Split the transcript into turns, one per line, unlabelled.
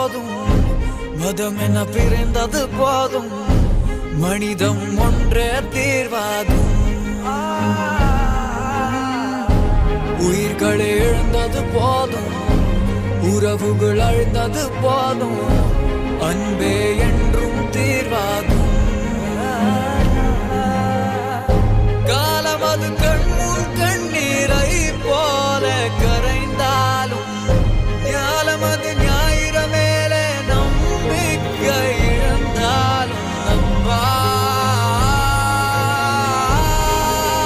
போதும், மதம் என பிரிந்தது போதும், மனிதம் ஒன்றே தீர்வாகும். உயிர்களை இழந்தது போதும், உறவுகள் அழிந்தது போதும், அன்பே என்றும் தீர்வாகும்.